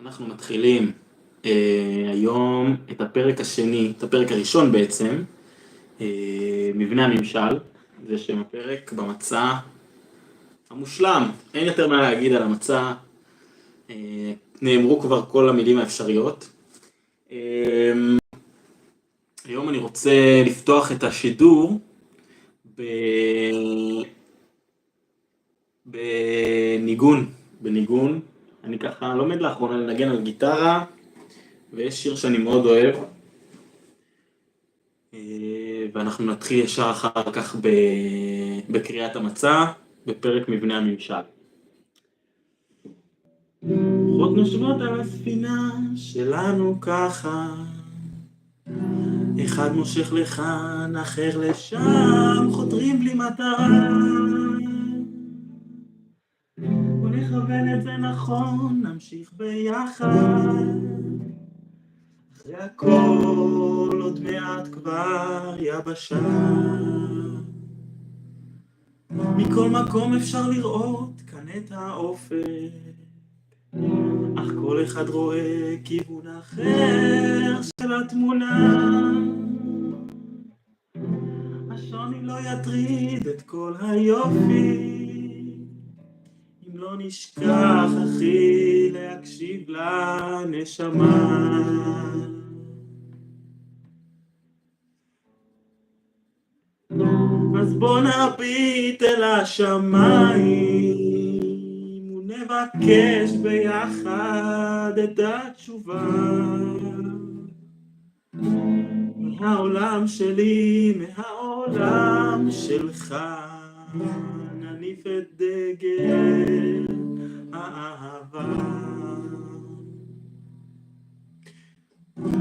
אנחנו מתחילים היום את הפרק השני, את הפרק הראשון בעצם, מבנה הממשל, זה שם הפרק במצע המושלם. אין יותר מה להגיד על המצע, נאמרו כבר כל המילים האפשריות. היום אני רוצה לפתוח את השידור בניגון. אני ככה לומד לאחרונה לנגן על גיטרה, ויש שיר שאני מאוד אוהב, ואנחנו נתחיל ישר אחר כך בקריאת המצע, בפרק מבנה הממשל. רוחות נושבות על הספינה שלנו ככה, אחד מושך לכאן, אחר לשם, חותרים בלי מטרה. בוא נכוון את זה נכון, נמשיך ביחד. אחרי הכל עוד מעט כבר יבשה. מכל מקום אפשר לראות כאן את האופק, אך כל אחד רואה כיוון אחר של התמונה. השוני לא יטריד את כל היופי, אם לא נשכח אחי להקשיב לנשמה. אז בוא נביט אל השמיים ונבקש ביחד את התשובה. מהעולם שלי, מהעולם שלך, נניף את דגל האהבה.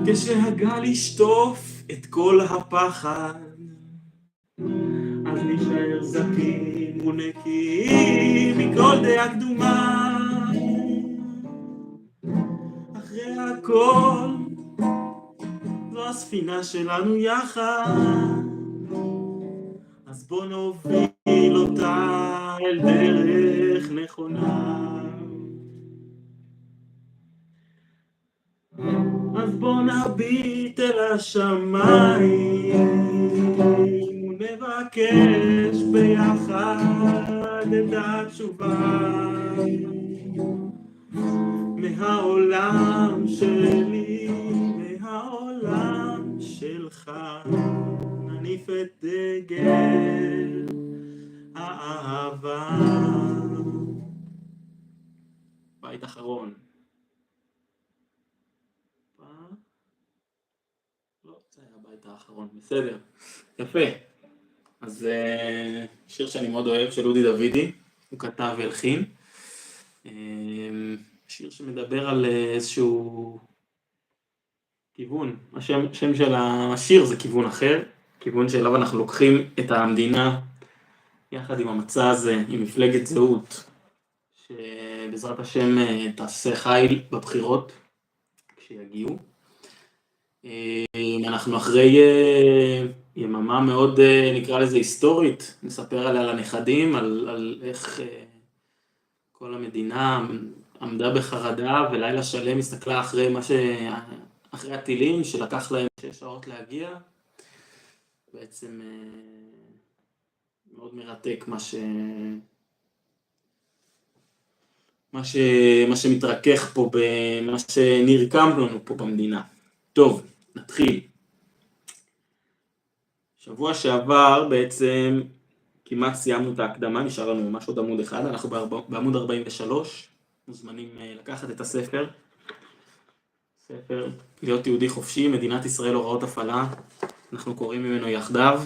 כשהגל ישטוף את כל הפחד, אז נשאר זקים ונקיים מכל דעה קדומה. אחרי הכל זו הספינה שלנו יחד, אז בוא נוביל אותה אל דרך נכונה. אז בוא נביט אל השמיים ונבקש ביחד את התשובה. מהעולם שלי, מהעולם שלך, נניף את דגל האהבה. בית אחרון. לא, זה היה הבית האחרון, בסדר. יפה. אז שיר שאני מאוד אוהב, של אודי דוידי, הוא כתב והלחין. שיר שמדבר על איזשהו כיוון. השם של השיר זה כיוון אחר, כיוון שאליו אנחנו לוקחים את המדינה יחד עם המצע הזה, עם מפלגת זהות, שבעזרת השם תעשה חיל בבחירות כשיגיעו. אנחנו אחרי יממה מאוד, נקרא לזה היסטורית, נספר עליה לנכדים, על איך כל המדינה עמדה בחרדה ולילה שלם הסתכלה אחרי הטילים שלקח להם 6 שעות להגיע. בעצם מאוד מרתק מה שמתרכך פה, מה שנרקם לנו פה במדינה. טוב, נתחיל. שבוע שעבר בעצם כמעט סיימנו את ההקדמה, נשאר לנו ממש עוד עמוד אחד, אנחנו בעמוד 43, מוזמנים לקחת את הספר. ספר להיות יהודי חופשי, מדינת ישראל הוראות הפעלה, אנחנו קוראים ממנו יחדיו.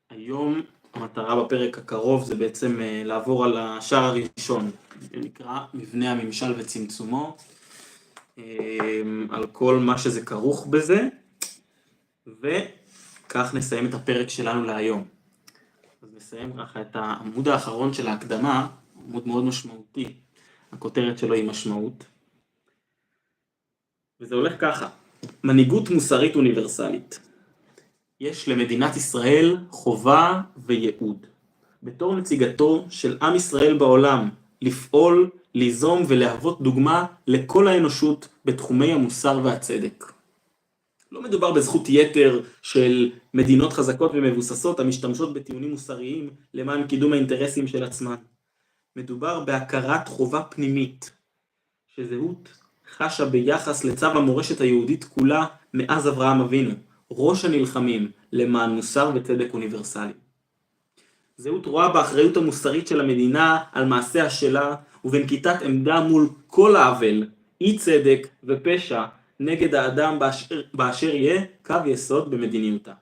היום המטרה בפרק הקרוב זה בעצם לעבור על השער הראשון, שנקרא מבנה הממשל וצמצומו, על כל מה שזה כרוך בזה, וכך נסיים את הפרק שלנו להיום. אז נסיים ככה את העמוד האחרון של ההקדמה, עמוד מאוד משמעותי, הכותרת שלו היא משמעות. וזה הולך ככה, מנהיגות מוסרית אוניברסלית. יש למדינת ישראל חובה וייעוד. בתור נציגתו של עם ישראל בעולם, לפעול ליזום ולהוות דוגמה לכל האנושות בתחומי המוסר והצדק. לא מדובר בזכות יתר של מדינות חזקות ומבוססות המשתמשות בטיעונים מוסריים למען קידום האינטרסים של עצמן. מדובר בהכרת חובה פנימית, שזהות חשה ביחס לצו המורשת היהודית כולה מאז אברהם אבינו, ראש הנלחמים למען מוסר וצדק אוניברסלי. זהות רואה באחריות המוסרית של המדינה על מעשיה שלה ובנקיטת עמדה מול כל העוול, אי צדק ופשע נגד האדם באשר יהיה קו יסוד במדיניותה.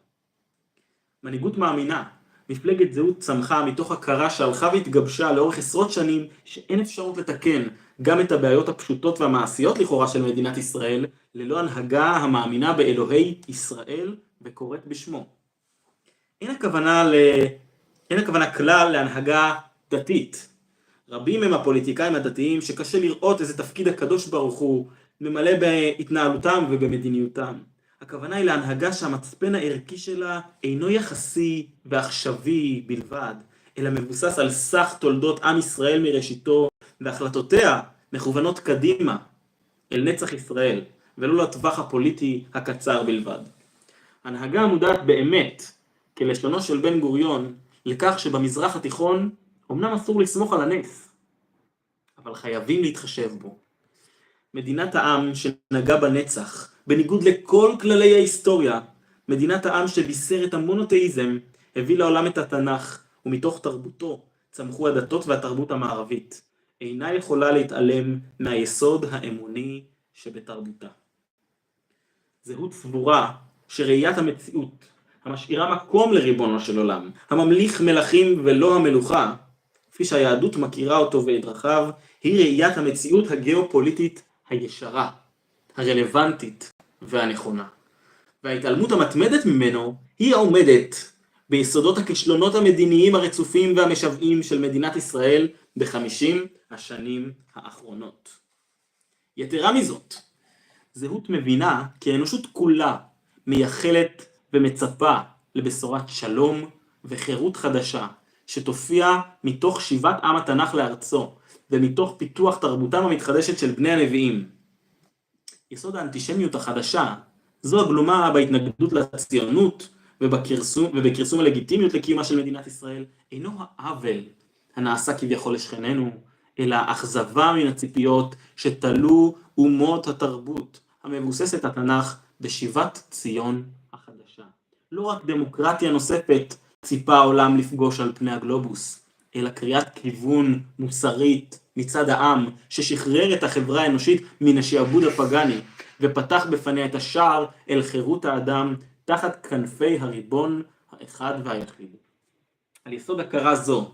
מנהיגות מאמינה, מפלגת זהות צמחה מתוך הכרה שהלכה והתגבשה לאורך עשרות שנים שאין אפשרות לתקן גם את הבעיות הפשוטות והמעשיות לכאורה של מדינת ישראל ללא הנהגה המאמינה באלוהי ישראל וקוראת בשמו. אין הכוונה כלל להנהגה דתית. רבים הם הפוליטיקאים הדתיים שקשה לראות איזה תפקיד הקדוש ברוך הוא ממלא בהתנהלותם ובמדיניותם. הכוונה היא להנהגה שהמצפן הערכי שלה אינו יחסי ועכשווי בלבד, אלא מבוסס על סך תולדות עם ישראל מראשיתו, והחלטותיה מכוונות קדימה אל נצח ישראל, ולא לטווח הפוליטי הקצר בלבד. הנהגה מודעת באמת, כלשונו של בן גוריון, לכך שבמזרח התיכון אמנם אסור לסמוך על הנס, אבל חייבים להתחשב בו. מדינת העם שנגע בנצח, בניגוד לכל כללי ההיסטוריה, מדינת העם שבישר את המונותאיזם, הביא לעולם את התנ"ך, ומתוך תרבותו צמחו הדתות והתרבות המערבית. אינה יכולה להתעלם מהיסוד האמוני שבתרבותה. זהות סבורה שראיית המציאות, המשאירה מקום לריבונו של עולם, הממליך מלכים ולא המלוכה, כפי שהיהדות מכירה אותו ואת דרכיו, היא ראיית המציאות הגיאופוליטית הישרה, הרלוונטית והנכונה. וההתעלמות המתמדת ממנו היא העומדת ביסודות הכישלונות המדיניים הרצופים והמשוועים של מדינת ישראל ב50 השנים האחרונות. יתרה מזאת, זהות מבינה כי האנושות כולה מייחלת ומצפה לבשורת שלום וחירות חדשה, שתופיע מתוך שיבת עם התנ"ך לארצו, ומתוך פיתוח תרבותם המתחדשת של בני הנביאים. יסוד האנטישמיות החדשה, זו הגלומה בהתנגדות לציונות ובכרסום הלגיטימיות לקיומה של מדינת ישראל, אינו העוול הנעשה כביכול לשכננו, אלא אכזבה מן הציפיות שתלו אומות התרבות, המבוססת התנ"ך בשיבת ציון החדשה. לא רק דמוקרטיה נוספת ציפה העולם לפגוש על פני הגלובוס, אלא קריאת כיוון מוסרית מצד העם ששחרר את החברה האנושית מן השעבוד הפגני ופתח בפניה את השער אל חירות האדם תחת כנפי הריבון האחד והיחיד. על יסוד הכרה זו,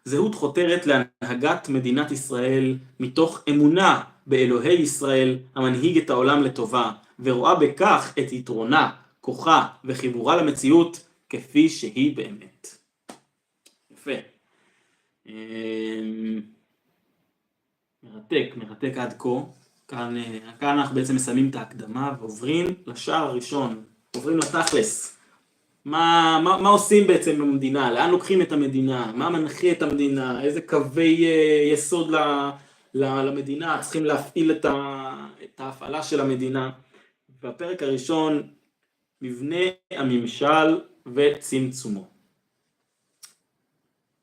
זהות חותרת להנהגת מדינת ישראל מתוך אמונה באלוהי ישראל המנהיג את העולם לטובה, ורואה בכך את יתרונה, כוחה וחיבורה למציאות כפי שהיא באמת. יפה. מרתק עד כה. כאן אנחנו בעצם מסיימים את ההקדמה ועוברים לשער הראשון, עוברים לתכלס. מה עושים בעצם במדינה? לאן לוקחים את המדינה? מה מנחה את המדינה? איזה קווי יסוד למדינה צריכים להפעיל את ההפעלה של המדינה? והפרק הראשון, מבנה הממשל וצמצומו.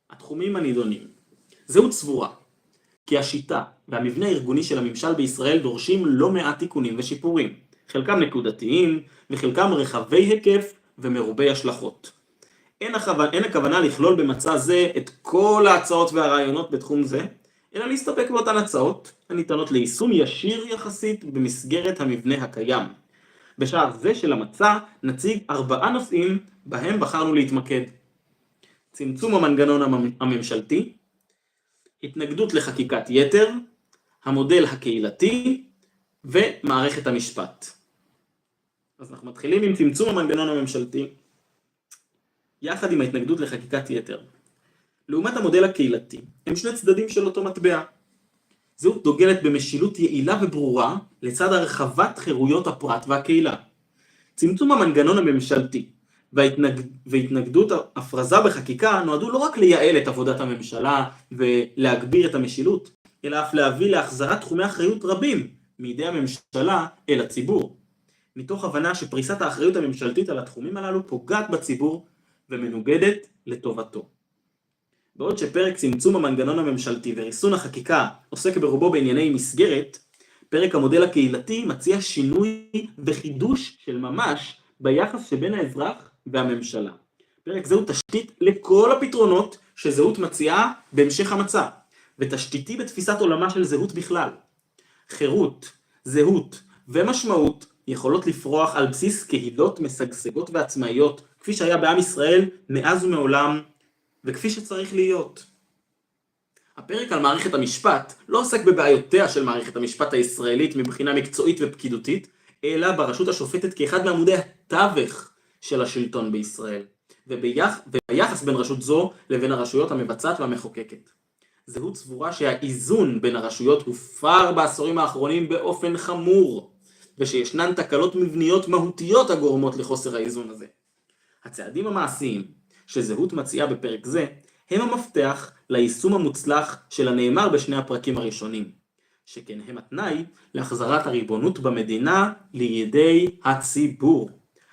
התחומים הנידונים. זהות סבורה כי השיטה והמבנה הארגוני של הממשל בישראל דורשים לא מעט תיקונים ושיפורים, חלקם נקודתיים וחלקם רחבי היקף ומרובי השלכות. אין הכוונה לכלול במצע זה את כל ההצעות והרעיונות בתחום זה, אלא להסתפק באותן הצעות הניתנות ליישום ישיר יחסית במסגרת המבנה הקיים. בשער זה של המצע נציג 4 נושאים בהם בחרנו להתמקד. צמצום המנגנון הממשלתי, התנגדות לחקיקת יתר, המודל הקהילתי ומערכת המשפט. אז אנחנו מתחילים עם צמצום המנגנון הממשלתי, יחד עם ההתנגדות לחקיקת יתר. לעומת המודל הקהילתי, הם שני צדדים של אותו מטבע. זהות דוגלת במשילות יעילה וברורה לצד הרחבת חירויות הפרט והקהילה. צמצום המנגנון הממשלתי והתנגדות הפרזה בחקיקה נועדו לא רק לייעל את עבודת הממשלה ולהגביר את המשילות, אלא אף להביא להחזרת תחומי אחריות רבים מידי הממשלה אל הציבור, מתוך הבנה שפריסת האחריות הממשלתית על התחומים הללו פוגעת בציבור ומנוגדת לטובתו. בעוד שפרק צמצום המנגנון הממשלתי וריסון החקיקה עוסק ברובו בענייני מסגרת, פרק המודל הקהילתי מציע שינוי וחידוש של ממש ביחס שבין האזרח והממשלה. פרק זה הוא תשתית לכל הפתרונות שזהות מציעה בהמשך המצע, ותשתיתי בתפיסת עולמה של זהות בכלל. חירות, זהות ומשמעות יכולות לפרוח על בסיס קהילות משגשגות ועצמאיות, כפי שהיה בעם ישראל מאז ומעולם, וכפי שצריך להיות. הפרק על מערכת המשפט לא עוסק בבעיותיה של מערכת המשפט הישראלית מבחינה מקצועית ופקידותית, אלא ברשות השופטת כאחד מעמודי התווך של השלטון בישראל, וביחס בין רשות זו לבין הרשויות המבצעת והמחוקקת. זהות סבורה שהאיזון בין הרשויות הופר בעשורים האחרונים באופן חמור, ושישנן תקלות מבניות מהותיות הגורמות לחוסר האיזון הזה. הצעדים המעשיים שזהות מציעה בפרק זה, הם המפתח ליישום המוצלח של הנאמר בשני הפרקים הראשונים, שכן הם התנאי להחזרת הריבונות במדינה לידי הציבור.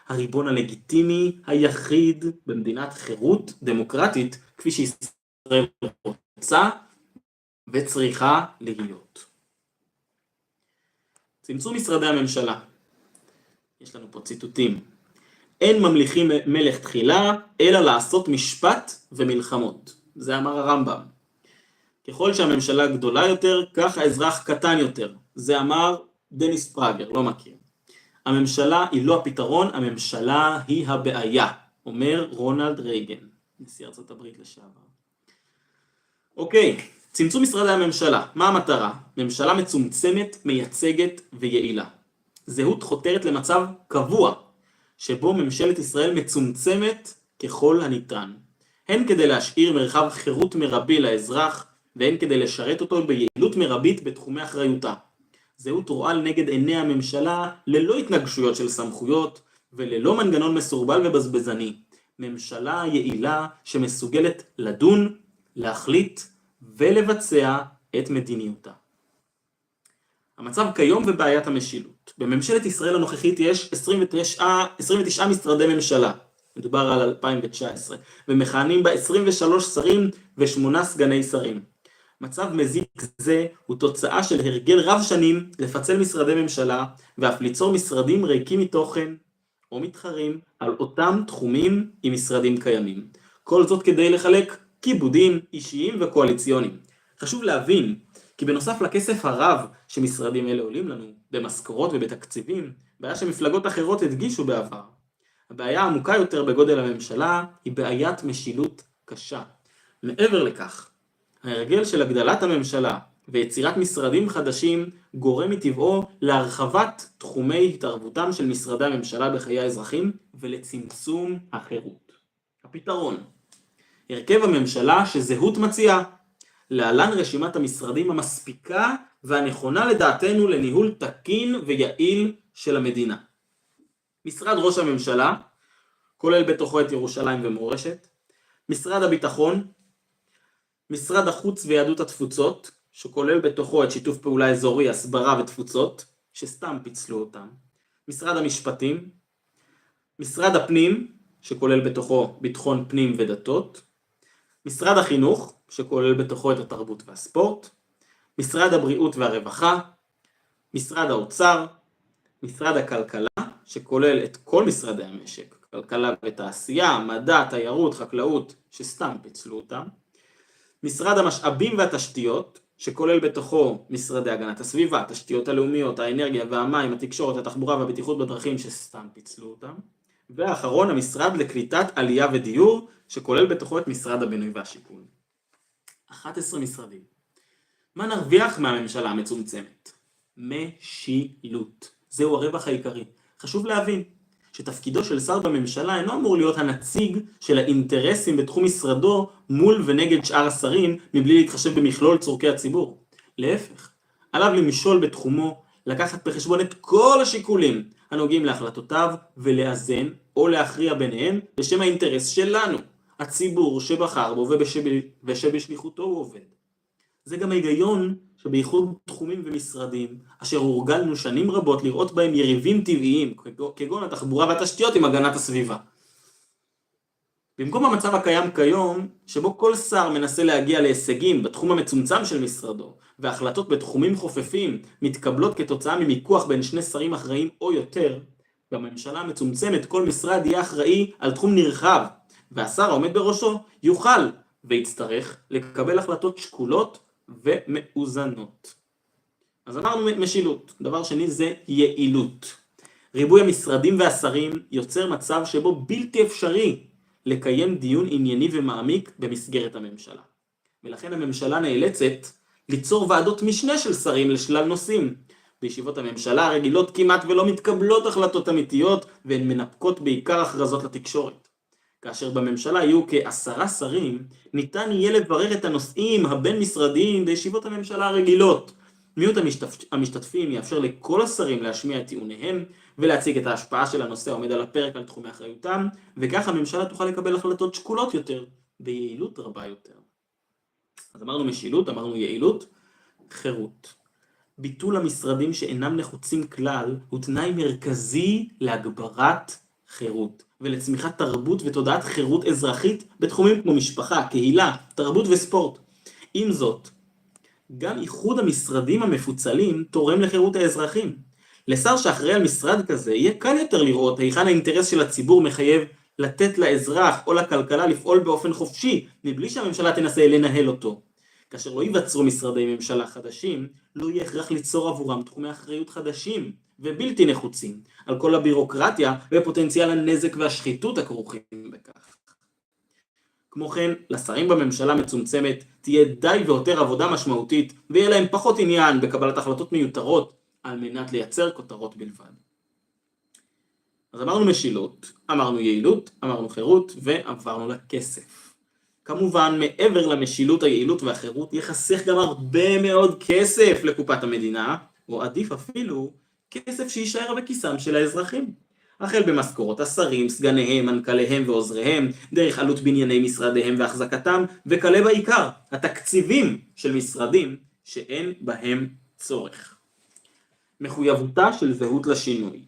הריבון הלגיטימי היחיד במדינת חירות דמוקרטית, כפי שישראל רוצה וצריכה להיות. צמצום משרדי הממשלה. יש לנו פה ציטוטים. אין ממליכים מלך תחילה, אלא לעשות משפט ומלחמות. זה אמר הרמב"ם. ככל שהממשלה גדולה יותר, כך האזרח קטן יותר. זה אמר דניס פראגר, לא מכיר. הממשלה היא לא הפתרון, הממשלה היא הבעיה, אומר רונלד רייגן, נשיא ארצות הברית לשעבר. אוקיי, צמצום משרדי הממשלה. מה המטרה? ממשלה מצומצמת, מייצגת ויעילה. זהות חותרת למצב קבוע, שבו ממשלת ישראל מצומצמת ככל הניתן. הן כדי להשאיר מרחב חירות מרבי לאזרח, והן כדי לשרת אותו ביעילות מרבית בתחומי אחריותה. זהות רואה לנגד עיני הממשלה ללא התנגשויות של סמכויות, וללא מנגנון מסורבל ובזבזני. ממשלה יעילה שמסוגלת לדון, להחליט ולבצע את מדיניותה. המצב כיום ובעיית המשילות. בממשלת ישראל הנוכחית יש 29 משרדי ממשלה, מדובר על 2019, ומכהנים בה 23 שרים ו8 סגני שרים. מצב מזיק זה הוא תוצאה של הרגל רב שנים לפצל משרדי ממשלה, ואף ליצור משרדים ריקים מתוכן או מתחרים על אותם תחומים עם משרדים קיימים. כל זאת כדי לחלק כיבודים אישיים וקואליציוניים. חשוב להבין כי בנוסף לכסף הרב שמשרדים אלה עולים לנו, במשכורות ובתקציבים, בעיה שמפלגות אחרות הדגישו בעבר. הבעיה העמוקה יותר בגודל הממשלה היא בעיית משילות קשה. מעבר לכך, ההרגל של הגדלת הממשלה ויצירת משרדים חדשים גורם מטבעו להרחבת תחומי התערבותם של משרדי הממשלה בחיי האזרחים ולצמצום החירות. הפתרון: הרכב הממשלה שזהות מציעה. להלן רשימת המשרדים המספיקה והנכונה לדעתנו לניהול תקין ויעיל של המדינה. משרד ראש הממשלה, כולל בתוכו את ירושלים ומורשת. משרד הביטחון, משרד החוץ ויהדות התפוצות, שכולל בתוכו את שיתוף פעולה אזורי, הסברה ותפוצות, שסתם פיצלו אותם. משרד המשפטים, משרד הפנים, שכולל בתוכו ביטחון פנים ודתות. משרד החינוך, שכולל בתוכו את התרבות והספורט. משרד הבריאות והרווחה. משרד האוצר. משרד הכלכלה, שכולל את כל משרדי המשק, כלכלה ותעשייה, מדע, תיירות, חקלאות, שסתם פיצלו אותם. משרד המשאבים והתשתיות, שכולל בתוכו משרדי הגנת הסביבה, התשתיות הלאומיות, האנרגיה והמים, התקשורת, התחבורה והבטיחות בדרכים, שסתם פיצלו אותם. והאחרון, המשרד לקליטת עלייה ודיור, שכולל בתוכו את משרד הבינוי והשיכון. 11 משרדים. מה נרוויח מהממשלה המצומצמת? משילות. זהו הרווח העיקרי. חשוב להבין שתפקידו של שר בממשלה אינו אמור להיות הנציג של האינטרסים בתחום משרדו מול ונגד שאר השרים מבלי להתחשב במכלול צורכי הציבור. להפך, עליו למשול בתחומו, לקחת בחשבון את כל השיקולים הנוגעים להחלטותיו ולאזן או להכריע ביניהם בשם האינטרס שלנו, הציבור שבחר בו ושבשליחותו הוא עובד. זה גם ההיגיון שבייחוד תחומים ומשרדים, אשר הורגלנו שנים רבות לראות בהם יריבים טבעיים, כגון התחבורה והתשתיות עם הגנת הסביבה. במקום המצב הקיים כיום, שבו כל שר מנסה להגיע להישגים בתחום המצומצם של משרדו, והחלטות בתחומים חופפים מתקבלות כתוצאה ממיקוח בין שני שרים אחראים או יותר, בממשלה המצומצמת כל משרד יהיה אחראי על תחום נרחב, והשר העומד בראשו יוכל ויצטרך לקבל החלטות שקולות ומאוזנות. אז אמרנו משילות. דבר שני זה יעילות. ריבוי המשרדים והשרים יוצר מצב שבו בלתי אפשרי לקיים דיון ענייני ומעמיק במסגרת הממשלה. ולכן הממשלה נאלצת ליצור ועדות משנה של שרים לשלל נושאים. בישיבות הממשלה הרגילות כמעט ולא מתקבלות החלטות אמיתיות, והן מנפקות בעיקר הכרזות לתקשורת. כאשר בממשלה יהיו כ10 שרים, ניתן יהיה לברר את הנושאים הבין משרדיים בישיבות הממשלה הרגילות. מיעוט המשתתפים יאפשר לכל השרים להשמיע את טיעוניהם, ולהציג את ההשפעה של הנושא העומד על הפרק על תחומי אחריותם, וכך הממשלה תוכל לקבל החלטות שקולות יותר, ביעילות רבה יותר. אז אמרנו משילות, אמרנו יעילות, חירות. ביטול המשרדים שאינם נחוצים כלל, הוא תנאי מרכזי להגברת חירות, ולצמיחת תרבות ותודעת חירות אזרחית בתחומים כמו משפחה, קהילה, תרבות וספורט. עם זאת, גם איחוד המשרדים המפוצלים תורם לחירות האזרחים. לשר שאחראי על משרד כזה יהיה קל יותר לראות היכן האינטרס של הציבור מחייב לתת לאזרח או לכלכלה לפעול באופן חופשי, מבלי שהממשלה תנסה לנהל אותו. כאשר לא ייווצרו משרדי ממשלה חדשים, לא יהיה הכרח ליצור עבורם תחומי אחריות חדשים ובלתי נחוצים, על כל הבירוקרטיה ופוטנציאל הנזק והשחיתות הכרוכים בכך. כמו כן, לשרים בממשלה מצומצמת תהיה די ויותר עבודה משמעותית, ויהיה להם פחות עניין בקבלת החלטות מיותרות, על מנת לייצר כותרות בלבד. אז אמרנו משילות, אמרנו יעילות, אמרנו חירות, ועברנו לכסף. כמובן, מעבר למשילות, היעילות והחירות, יחסך גם הרבה מאוד כסף לקופת המדינה, או עדיף אפילו, כסף שישאר בכיסם של האזרחים. החל במשכורות השרים, סגניהם, מנכ"ליהם ועוזריהם, דרך עלות בנייני משרדיהם והחזקתם, וכלה בעיקר, התקציבים של משרדים שאין בהם צורך. מחויבותה של זהות לשינוי.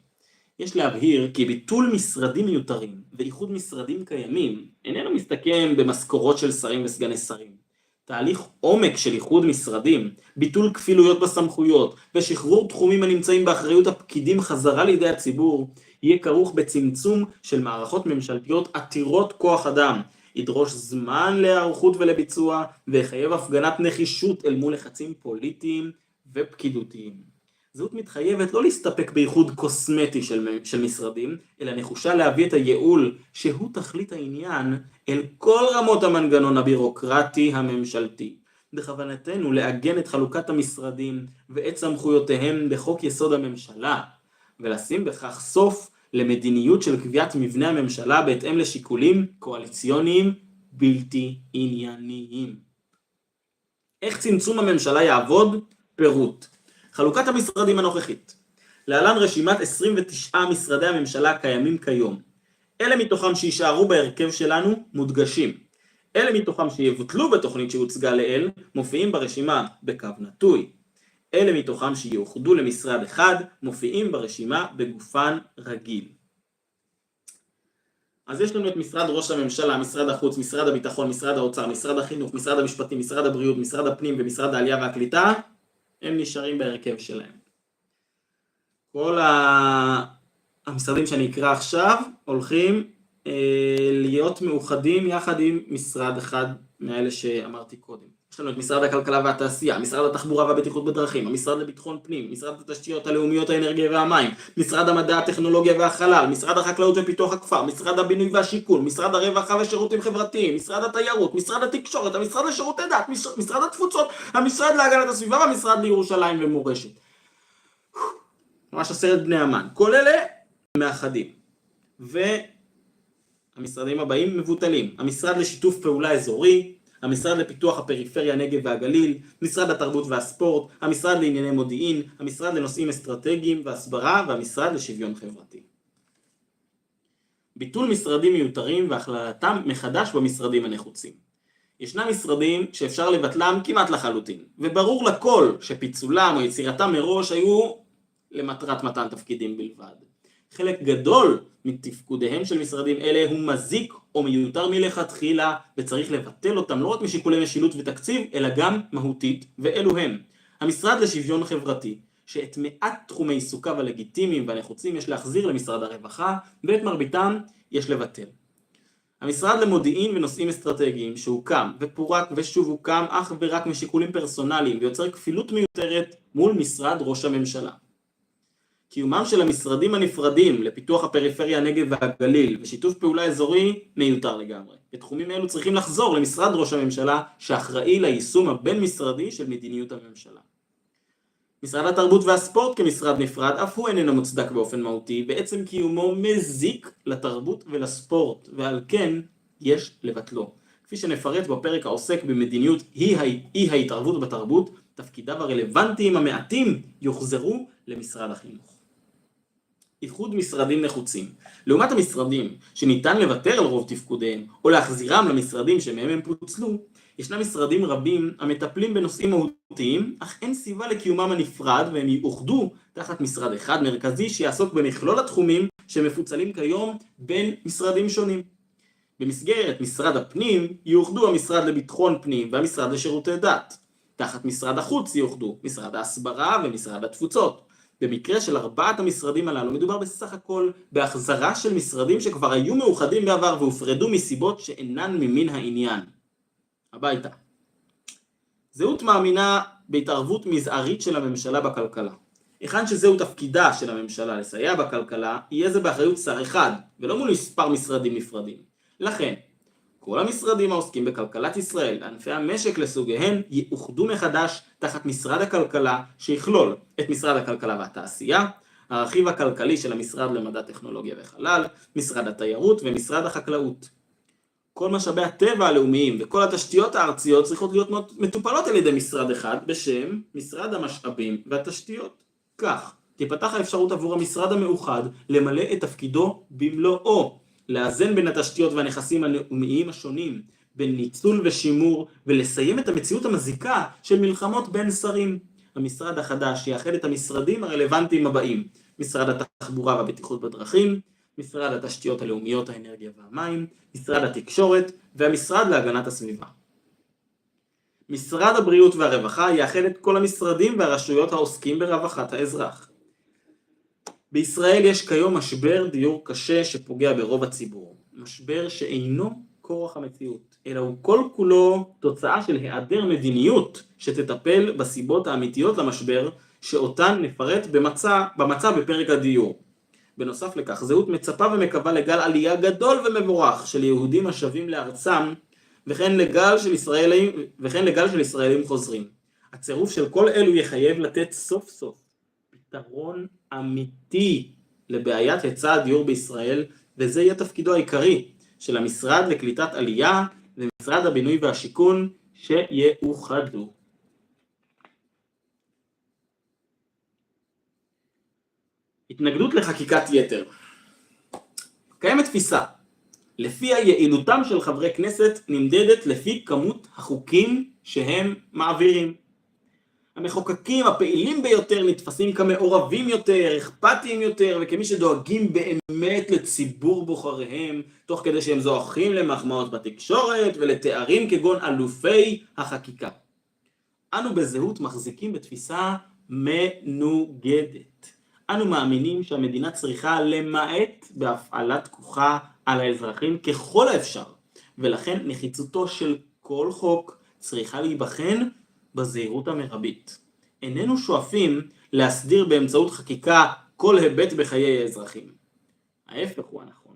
יש להבהיר כי ביטול משרדים מיותרים ואיחוד משרדים קיימים איננו מסתכם במשכורות של שרים וסגני שרים. תהליך עומק של איחוד משרדים, ביטול כפילויות בסמכויות ושחרור תחומים הנמצאים באחריות הפקידים חזרה לידי הציבור, יהיה כרוך בצמצום של מערכות ממשלתיות עתירות כוח אדם, ידרוש זמן להיערכות ולביצוע ויחייב הפגנת נחישות אל מול לחצים פוליטיים ופקידותיים. זהות מתחייבת לא להסתפק בייחוד קוסמטי של משרדים, אלא נחושה להביא את הייעול שהוא תכלית העניין אל כל רמות המנגנון הבירוקרטי הממשלתי. בכוונתנו לעגן את חלוקת המשרדים ואת סמכויותיהם בחוק יסוד הממשלה, ולשים בכך סוף למדיניות של קביעת מבנה הממשלה בהתאם לשיקולים קואליציוניים בלתי ענייניים. איך צמצום הממשלה יעבוד? פירוט. חלוקת המשרדים הנוכחית. להלן רשימת 29 משרדי הממשלה הקיימים כיום. אלה מתוכם שישארו בהרכב שלנו מודגשים. אלה מתוכם שיבוטלו בתוכנית שהוצגה לאל מופיעים ברשימה בקו נטוי. אלה מתוכם שיאוחדו למשרד אחד מופיעים ברשימה בגופן רגיל. אז יש לנו את משרד ראש הממשלה, משרד החוץ, משרד הביטחון, משרד האוצר, משרד החינוך, משרד המשפטים, משרד הבריאות, משרד הפנים ומשרד העלייה והקליטה. הם נשארים בהרכב שלהם. כל המשרדים שאני אקרא עכשיו הולכים להיות מאוחדים יחד עם משרד אחד מאלה שאמרתי קודם. יש לנו את משרד הכלכלה והתעשייה, משרד התחבורה והבטיחות בדרכים, המשרד לביטחון פנים, משרד התשתיות הלאומיות, האנרגיה והמים, משרד המדע, הטכנולוגיה והחלל, משרד החקלאות ופיתוח הכפר, משרד הבינוי והשיכון, משרד הרווחה ושירותים חברתיים, משרד התיירות, משרד התקשורת, המשרד לשירותי דת, משרד התפוצות, המשרד להגנת הסביבה והמשרד לירושלים ומורשת. ממש 10 בני אמן. כל אלה מאחדים. והמשרדים הבאים מבוטלים. המשרד לשיתוף פעולה אזורי, המשרד לפיתוח הפריפריה, הנגב והגליל, משרד התרבות והספורט, המשרד לענייני מודיעין, המשרד לנושאים אסטרטגיים והסברה והמשרד לשוויון חברתי. ביטול משרדים מיותרים והכללתם מחדש במשרדים הנחוצים. ישנם משרדים שאפשר לבטלם כמעט לחלוטין, וברור לכל שפיצולם או יצירתם מראש היו למטרת מתן תפקידים בלבד. חלק גדול מתפקודיהם של משרדים אלה הוא מזיק או מיותר מלכתחילה, וצריך לבטל אותם לא רק משיקולי משילות ותקציב, אלא גם מהותית, ואלו הם: המשרד לשוויון חברתי, שאת מעט תחומי עיסוקיו הלגיטימיים והנחוצים יש להחזיר למשרד הרווחה, ואת מרביתם יש לבטל. המשרד למודיעין ונושאים אסטרטגיים, שהוקם ופורק ושוב הוקם אך ורק משיקולים פרסונליים, ויוצר כפילות מיותרת מול משרד ראש הממשלה. קיומם של המשרדים הנפרדים לפיתוח הפריפריה, הנגב והגליל ושיתוף פעולה אזורי מיותר לגמרי. בתחומים אלו צריכים לחזור למשרד ראש הממשלה, שאחראי ליישום הבין משרדי של מדיניות הממשלה. משרד התרבות והספורט כמשרד נפרד אף הוא איננו מוצדק באופן מהותי, בעצם קיומו מזיק לתרבות ולספורט, ועל כן יש לבטלו. כפי שנפרט בפרק העוסק במדיניות אי ההתערבות בתרבות, תפקידיו הרלוונטיים המעטים יוחזרו למשרד החינוך. איחוד משרדים נחוצים. לעומת המשרדים שניתן לוותר על רוב תפקודיהם או להחזירם למשרדים שמהם הם פוצלו, ישנם משרדים רבים המטפלים בנושאים מהותיים, אך אין סיבה לקיומם הנפרד, והם יאוחדו תחת משרד אחד מרכזי שיעסוק במכלול התחומים שמפוצלים כיום בין משרדים שונים. במסגרת משרד הפנים יאוחדו המשרד לביטחון פנים והמשרד לשירותי דת. תחת משרד החוץ יאוחדו משרד ההסברה ומשרד התפוצות. במקרה של ארבעת המשרדים הללו מדובר בסך הכל בהחזרה של משרדים שכבר היו מאוחדים בעבר והופרדו מסיבות שאינן ממין העניין. הביתה. זהות מאמינה בהתערבות מזערית של הממשלה בכלכלה. היכן שזהו תפקידה של הממשלה לסייע בכלכלה, יהיה זה באחריות שר אחד, ולא מול מספר משרדים נפרדים. לכן, כל המשרדים העוסקים בכלכלת ישראל, ענפי המשק לסוגיהם, יאוחדו מחדש תחת משרד הכלכלה, שיכלול את משרד הכלכלה והתעשייה, הרכיב הכלכלי של המשרד למדע, טכנולוגיה וחלל, משרד התיירות ומשרד החקלאות. כל משאבי הטבע הלאומיים וכל התשתיות הארציות צריכות להיות מטופלות על ידי משרד אחד בשם משרד המשאבים והתשתיות. כך תיפתח האפשרות עבור המשרד המאוחד למלא את תפקידו במלואו, לאזן בין התשתיות והנכסים הלאומיים השונים, בין ניצול ושימור, ולסיים את המציאות המזיקה של מלחמות בין שרים. המשרד החדש יאחד את המשרדים הרלוונטיים הבאים: משרד התחבורה והבטיחות בדרכים, משרד התשתיות הלאומיות, האנרגיה והמים, משרד התקשורת והמשרד להגנת הסביבה. משרד הבריאות והרווחה יאחד את כל המשרדים והרשויות העוסקים ברווחת האזרח. בישראל יש כיום משבר דיור קשה שפוגע ברוב הציבור. משבר שאינו כורח המציאות, אלא הוא כל כולו תוצאה של היעדר מדיניות שתטפל בסיבות האמיתיות למשבר, שאותן נפרט במצע בפרק הדיור. בנוסף לכך, זהות מצפה ומקווה לגל עלייה גדול ומבורך של יהודים השבים לארצם, וכן לגל של ישראלים חוזרים. הצירוף של כל אלו יחייב לתת סוף סוף פתרון אמיתי לבעיית היצע הדיור בישראל, וזה יהיה תפקידו העיקרי של המשרד לקליטת עלייה ומשרד הבינוי והשיכון שיאוחדו. התנגדות לחקיקת יתר. קיימת תפיסה לפיה יעילותם של חברי כנסת נמדדת לפי כמות החוקים שהם מעבירים. המחוקקים הפעילים ביותר נתפסים כמעורבים יותר, אכפתיים יותר, וכמי שדואגים באמת לציבור בוחריהם, תוך כדי שהם זוכים למחמאות בתקשורת ולתארים כגון אלופי החקיקה. אנו בזהות מחזיקים בתפיסה מנוגדת. אנו מאמינים שהמדינה צריכה למעט בהפעלת כוחה על האזרחים ככל האפשר, ולכן נחיצותו של כל חוק צריכה להיבחן בזהירות המרבית. איננו שואפים להסדיר באמצעות חקיקה כל היבט בחיי האזרחים. ההפך הוא הנכון.